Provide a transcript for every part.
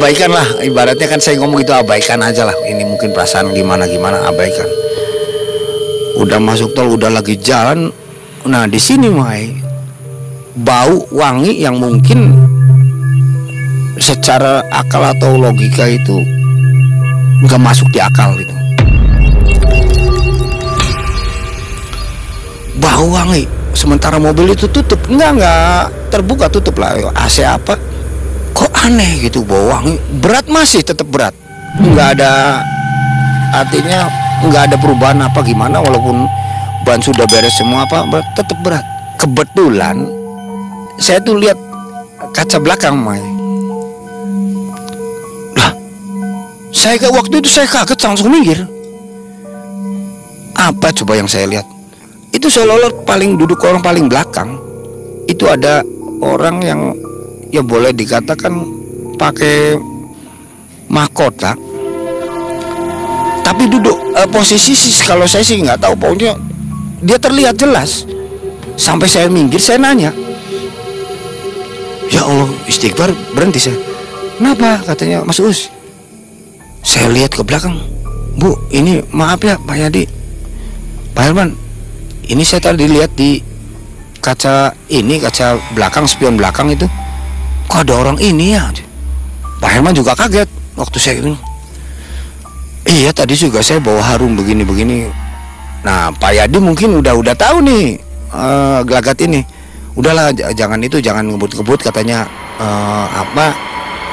abaikan lah, ibaratnya kan saya ngomong itu, abaikan aja lah, ini mungkin perasaan gimana abaikan. Udah masuk tol, udah lagi jalan. Nah di sini Mai, bau wangi yang mungkin secara akal atau logika itu nggak masuk di akal gitu. Bau wangi, sementara mobil itu tutup, nggak terbuka, tutup lah, AC apa, kok aneh gitu, bau wangi. Berat masih tetap berat, nggak ada, artinya nggak ada perubahan apa gimana, walaupun ban sudah beres semua apa, tetap berat. Kebetulan saya tuh lihat kaca belakang Mai. Lah, waktu itu saya kaget, langsung minggir. Apa coba yang saya lihat? Itu seolah-olah duduk orang paling belakang. Itu ada orang yang ya boleh dikatakan pakai mahkota, tapi duduk posisi sih, kalau saya sih nggak tahu, pokoknya dia terlihat jelas. Sampai saya minggir, saya nanya, ya Allah, istighfar, berhenti saya. Kenapa? Katanya, Mas Us, saya lihat ke belakang, Bu, ini maaf ya Pak Yadi, Pak Herman, ini saya tadi lihat di kaca belakang, spion belakang itu, kok ada orang ini ya. Pak Herman juga kaget waktu saya ini. Iya, tadi juga saya bawa harum begini. Nah Pak Yadi mungkin udah tahu nih gelagat ini. Udahlah, jangan ngebut-ngebut katanya,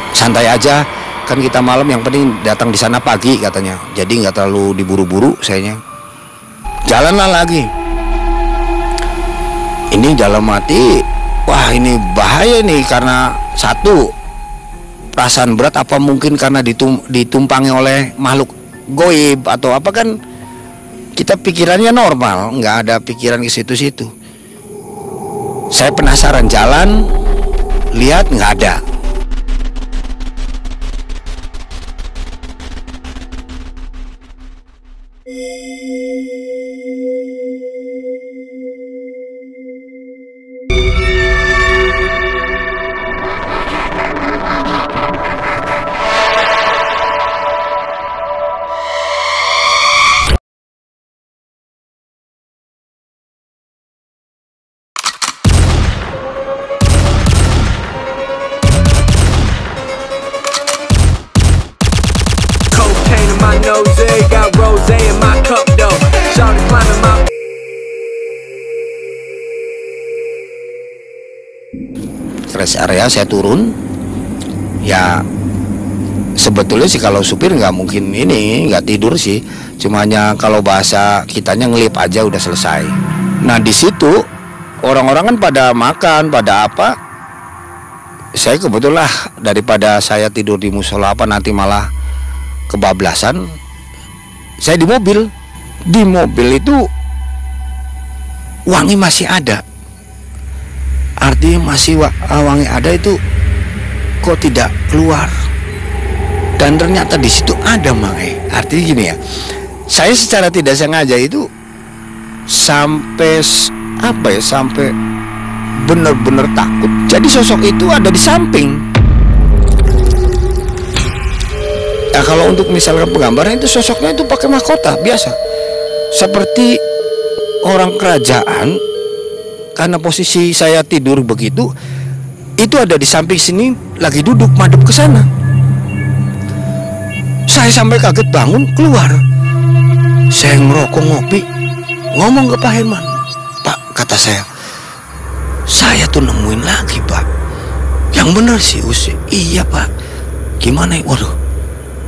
santai aja, kan kita malam, yang penting datang di sana pagi katanya. Jadi nggak terlalu diburu-buru sayanya. Jalanlah lagi. Ini dalam hati, wah ini bahaya nih, karena satu, perasaan berat, apa mungkin karena ditumpangi oleh makhluk goib atau apa, kan kita pikirannya normal, nggak ada pikiran ke situ-situ. Saya penasaran, jalan, lihat nggak ada. Got rose in my cup though. Shawty climbing my. Rest area saya turun. Ya sebetulnya sih kalau supir nggak mungkin ini nggak tidur sih, cuma hanya kalau bahasa kitanya ngelip aja udah selesai. Nah di situ orang-orang kan pada makan, pada apa. Saya kebetulan daripada saya tidur di musola apa nanti malah kebablasan, saya di mobil. Di mobil itu wangi masih ada, artinya masih wangi ada itu, kok tidak keluar. Dan ternyata di situ ada Mang. Artinya gini ya, saya secara tidak sengaja itu sampai sampai benar-benar takut. Jadi sosok itu ada di samping. Nah kalau untuk misalkan penggambaran itu, sosoknya itu pakai mahkota biasa, seperti orang kerajaan. Karena posisi saya tidur begitu, itu ada di samping sini, lagi duduk madep ke sana. Saya sampai kaget bangun, keluar. Saya ngerokok, ngopi, ngomong ke Pak Herman. Pak, kata saya tuh nemuin lagi Pak. Yang bener sih Us. Iya Pak. Gimana ya? Waduh,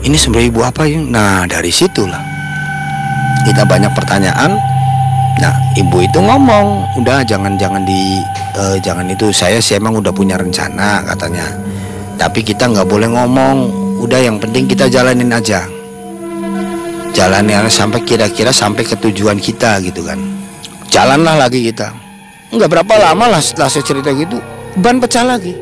ini sebenarnya ibu apa ya? Nah dari situlah kita banyak pertanyaan. Nah ibu itu ngomong, udah jangan itu, saya sih emang udah punya rencana katanya, tapi kita nggak boleh ngomong. Udah yang penting kita jalanin aja, jalanin sampai kira-kira sampai ke tujuan kita gitu kan. Jalanlah lagi kita. Nggak berapa lama lah setelah saya cerita gitu, ban pecah lagi.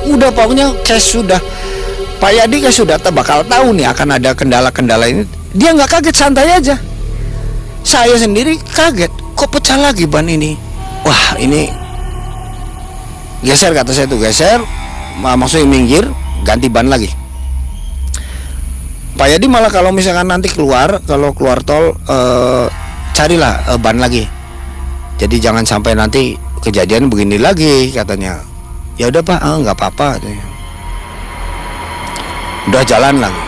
Udah pokoknya cash sudah Pak Yadi kan sudah bakal tahu nih akan ada kendala-kendala ini. Dia nggak kaget, santai aja. Saya sendiri kaget, kok pecah lagi ban ini. Wah, ini geser, kata saya tuh, geser, maksudnya minggir, ganti ban lagi. Pak Yadi malah kalau misalkan nanti kalau keluar tol, carilah ban lagi. Jadi jangan sampai nanti kejadian begini lagi, katanya. Ya udah Pak, nggak apa-apa. Udah jalan lagi.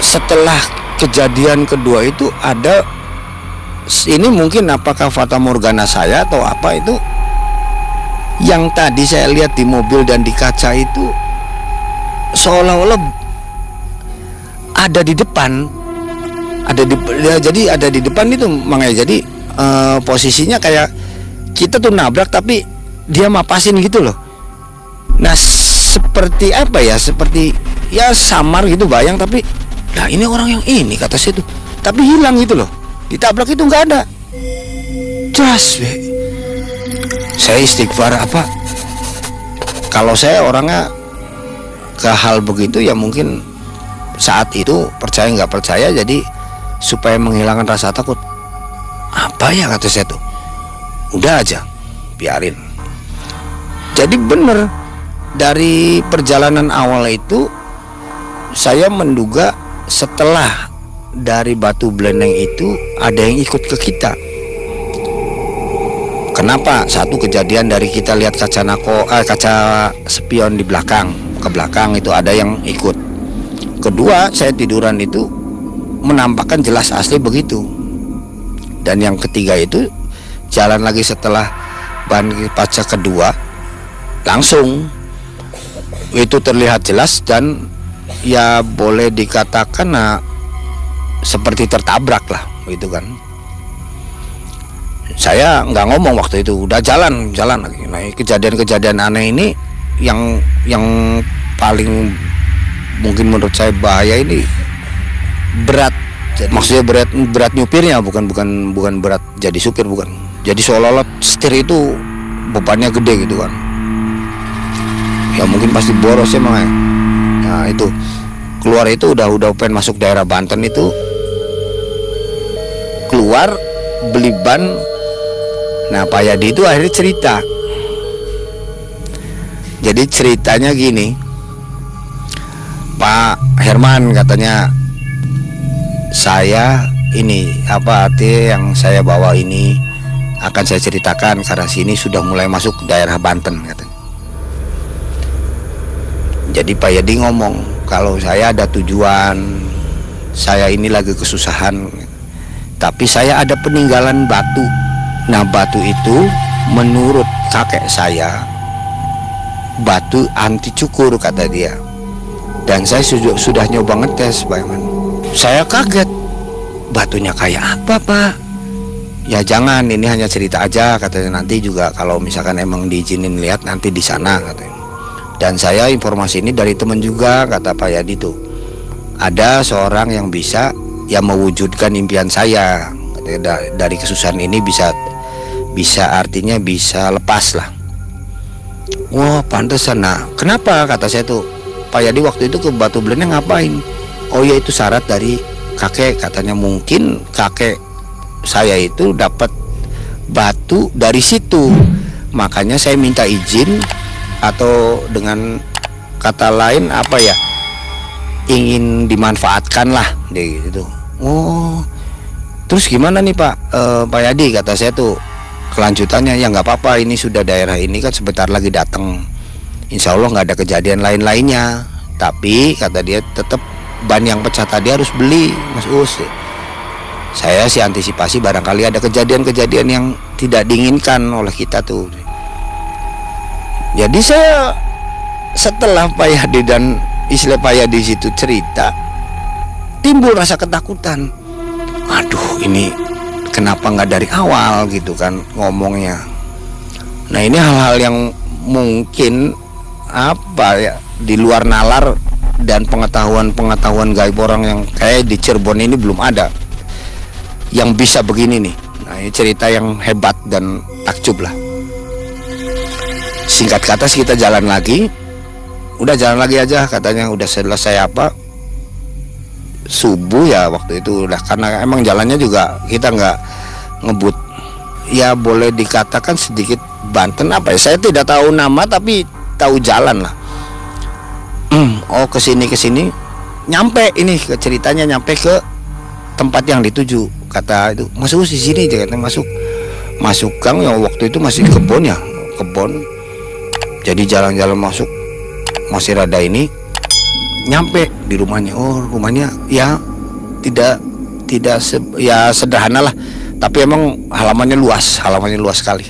Setelah kejadian kedua itu ada, ini mungkin apakah fata morgana saya atau apa itu, yang tadi saya lihat di mobil dan di kaca itu seolah-olah ada di depan, jadi ada di depan itu, makanya jadi posisinya kayak kita tuh nabrak tapi dia mapasin gitu loh. Nah, seperti apa ya, seperti ya samar gitu bayang, tapi nah ini orang yang ini, kata saya tuh, tapi hilang gitu loh, ditabrak itu nggak ada. Jelas, saya istighfar apa, kalau saya orangnya ke hal begitu ya mungkin saat itu percaya nggak percaya, jadi supaya menghilangkan rasa takut, apa ya, kata saya tuh, udah aja biarin. Jadi bener, dari perjalanan awal itu saya menduga setelah dari Batu Bleneng itu ada yang ikut ke kita. Kenapa? Satu, kejadian dari kita lihat kaca spion di belakang, ke belakang itu ada yang ikut. Kedua, saya tiduran itu menampakkan jelas asli begitu. Dan yang ketiga itu jalan lagi setelah ban kaca kedua, langsung itu terlihat jelas dan ya boleh dikatakan seperti tertabrak lah, gitu kan. Saya nggak ngomong waktu itu, udah jalan lagi. Nah, kejadian-kejadian aneh ini yang paling mungkin menurut saya bahaya ini berat. Maksudnya berat nyupirnya, bukan berat jadi supir, bukan. Jadi seolah-olah setir itu bebannya gede gitu kan. Ya mungkin pasti boros emang ya. Nah itu keluar itu udah pengen masuk daerah Banten itu, keluar beli ban. Nah Pak Yadi itu akhirnya cerita. Jadi ceritanya gini, Pak Herman katanya, saya ini apa arti yang saya bawa ini akan saya ceritakan karena sini sudah mulai masuk daerah Banten katanya. Jadi Pak Yadi ngomong, kalau saya ada tujuan, saya ini lagi kesusahan, tapi saya ada peninggalan batu. Nah batu itu menurut kakek saya batu anti cukur, kata dia. Dan saya sudah nyoba ngetes, Pak Herman. Saya kaget, batunya kayak apa Pak? Ya jangan, ini hanya cerita aja katanya, nanti juga kalau misalkan emang diizinin lihat nanti di sana katanya. Dan saya informasi ini dari teman juga, kata Pak Yadi tuh, ada seorang yang bisa yang mewujudkan impian saya katanya, dari kesusahan ini bisa artinya bisa lepas lah. Wah pantesan. Nah kenapa, kata saya tuh, Pak Yadi waktu itu ke Batu Bleneng ngapain? Oh ya itu syarat dari kakek katanya, mungkin kakek saya itu dapat batu dari situ, makanya saya minta izin, atau dengan kata lain apa ya, ingin dimanfaatkan lah deh gitu. Oh terus gimana nih Pak Pak Yadi, kata saya tuh, kelanjutannya ya nggak apa-apa, ini sudah daerah ini kan sebentar lagi datang, insya Allah nggak ada kejadian lain-lainnya, tapi kata dia tetap ban yang pecah tadi harus beli Mas Us. Saya sih antisipasi barangkali ada kejadian-kejadian yang tidak diinginkan oleh kita tuh. Jadi saya setelah Pak Yadi dan istilah Pak Yadi situ cerita, timbul rasa ketakutan. Aduh ini kenapa nggak dari awal gitu kan ngomongnya. Nah ini hal-hal yang mungkin apa ya, di luar nalar dan pengetahuan gaib orang yang kayak di Cirebon ini belum ada yang bisa begini nih. Nah ini cerita yang hebat dan takjub lah. Singkat kata kita jalan lagi, udah jalan lagi aja katanya, udah selesai apa subuh ya waktu itu, udah karena emang jalannya juga kita nggak ngebut ya, boleh dikatakan sedikit Banten apa ya, saya tidak tahu nama tapi tahu jalan lah. Oh kesini nyampe ini ke ceritanya, nyampe ke tempat yang dituju, kata itu masuk di sini aja, katanya masuk gang yang waktu itu masih kebun ya, kebun. Jadi jalan-jalan masuk masih rada ini, nyampe di rumahnya. Oh rumahnya ya tidak ya sederhana lah, tapi emang halamannya luas sekali.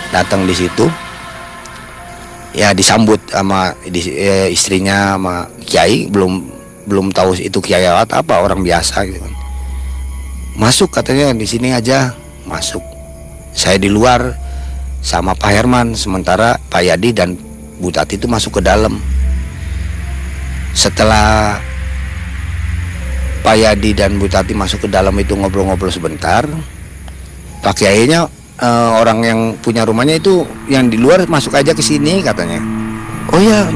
Datang di situ ya disambut sama istrinya sama kiai, belum tahu itu kiai apa orang biasa gitu kan. Masuk katanya, di sini aja masuk. Saya di luar sama Pak Herman, sementara Pak Yadi dan Bu Tati itu masuk ke dalam. Setelah Pak Yadi dan Bu Tati masuk ke dalam itu ngobrol-ngobrol sebentar, Pak Kiainya orang yang punya rumahnya itu yang di luar masuk aja ke sini katanya. Oh ya,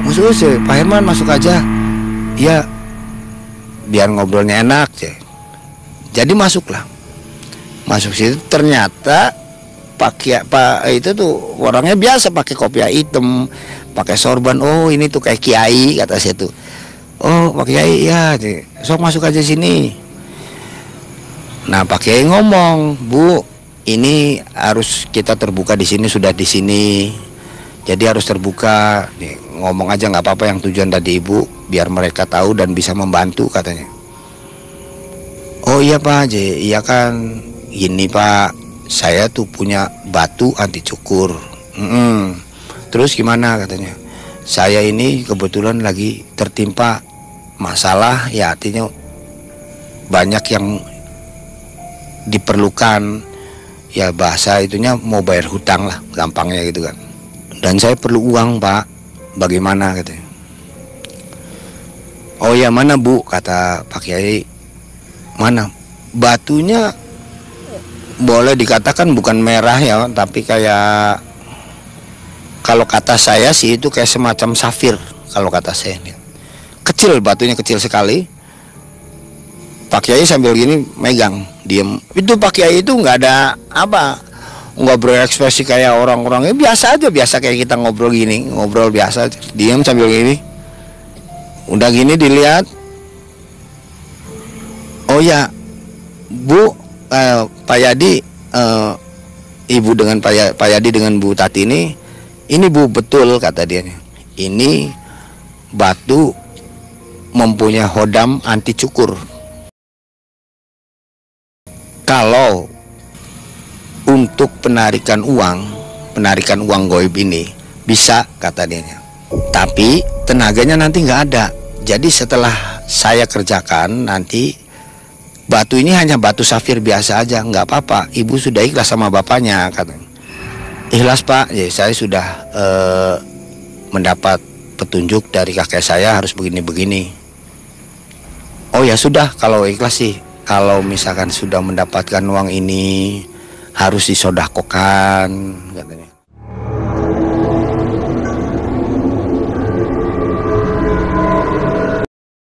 masuk sih Pak Herman, masuk aja. Ya, biar ngobrolnya enak sih. Jadi masuklah. Masuk situ ternyata Pak itu tuh orangnya biasa, pakai kopiah hitam, pakai sorban. Oh ini tuh kayak kiai kata saya tuh. Oh Pak Kiai ya, sok masuk aja sini. Nah Pak Kiai ngomong, Bu, ini harus kita terbuka di sini, sudah di sini. Jadi harus terbuka. Nih, ngomong aja nggak apa-apa yang tujuan tadi Ibu, biar mereka tahu dan bisa membantu katanya. Oh iya Pak, iya kan. Gini Pak, saya tuh punya batu anti cukur. Terus gimana katanya? Saya ini kebetulan lagi tertimpa masalah, ya artinya banyak yang diperlukan, ya bahasa itunya mau bayar hutang lah, gampangnya gitu kan. Dan saya perlu uang Pak, bagaimana katanya. Oh ya mana Bu, kata Pak Kiai. Mana? Batunya boleh dikatakan bukan merah ya, tapi kayak, kalau kata saya sih itu kayak semacam safir. Kalau kata saya kecil, batunya kecil sekali. Pak Kiai sambil gini megang, diem. Itu Pak Kiai itu nggak ada apa, nggak berekspresi kayak orang-orangnya, biasa aja, biasa kayak kita ngobrol gini, ngobrol biasa, diem sambil gini. Udah gini dilihat. Oh ya Bu, Pak Yadi, Ibu dengan Pak Yadi dengan Bu Tati ini Bu betul kata dia. Ini batu mempunyai hodam anti cukur. Kalau untuk penarikan uang goib ini bisa kata dia. Tapi tenaganya nanti nggak ada. Jadi setelah saya kerjakan nanti batu ini hanya batu safir biasa aja, nggak apa-apa. Ibu sudah ikhlas sama bapaknya katanya. Ikhlas Pak, ya saya sudah mendapat petunjuk dari kakek saya harus begini-begini. Oh ya sudah, kalau ikhlas sih, kalau misalkan sudah mendapatkan uang ini harus disodakokan katanya.